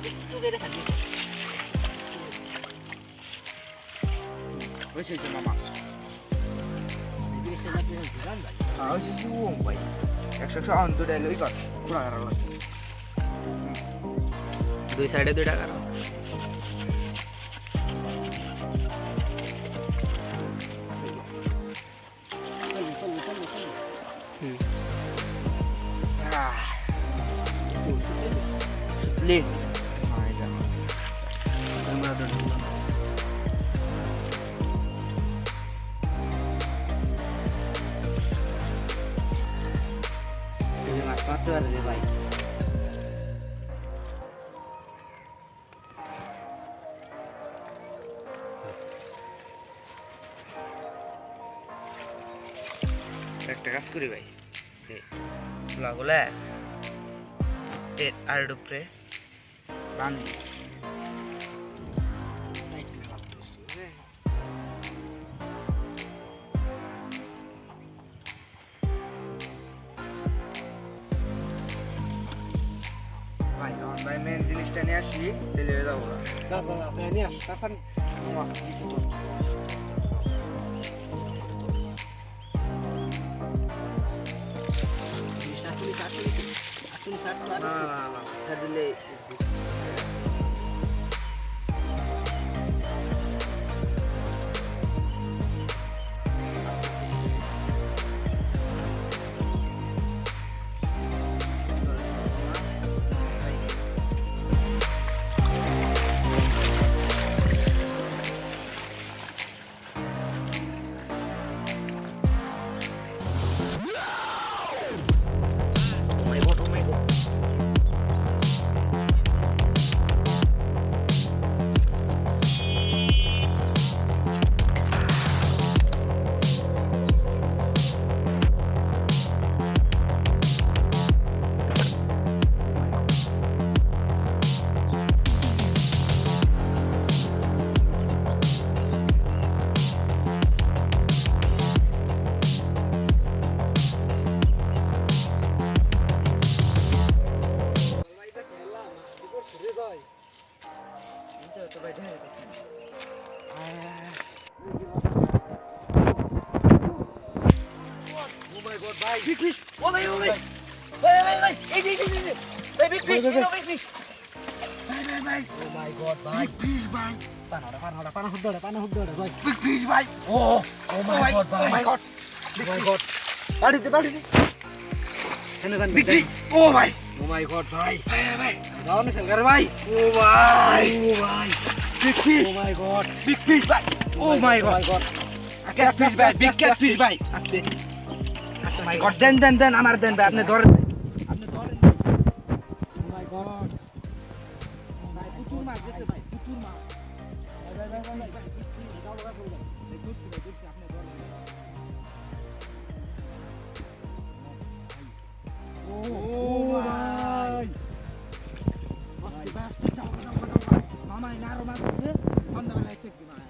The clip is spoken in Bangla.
একটু বেড়ে খালি হয়েছে মামা ভাই 100 দুটা এলো কর পুরা দুই সাইডে দুইটা কারো লেট মাছ মারতে পারবে ভাই একটা কাজ করি ভাই গুলা আর উপরে বানি ভাই মেন জিনিসটা নিয়ে আসি তেলে হয়ে যাবো নিয়ে আস তখন না দিলে Big fish! Oh my god! Bye! Hey, big fish! Big fish! Bye! Oh my god! Big fish! Bye! Pana hudda, bye! Big fish! Bye! Oh my god! Bye! Oh my god! Oh my god! Badi! Big fish! Oh my! Oh my god! Bye! Bye! Now ni sangkar bye! Oh bye! Oh bye! Big fish! Oh my god! Big fish! Bye! Oh my god! Catfish! Bye! Big catfish! Bye! Oh my god, দেন আমার দেন ভাই আপনি ধরেন আপনি ধরেন Oh my god ভাই প্রচুর মাছ গেছে ভাই প্রচুর মাছ ভাই দাও লাগা পড়বে ভাই গুড আপনি ধরেন ও ভাই মামা নারো মাছ আছে বন্ধ বানাইছে কি ভাই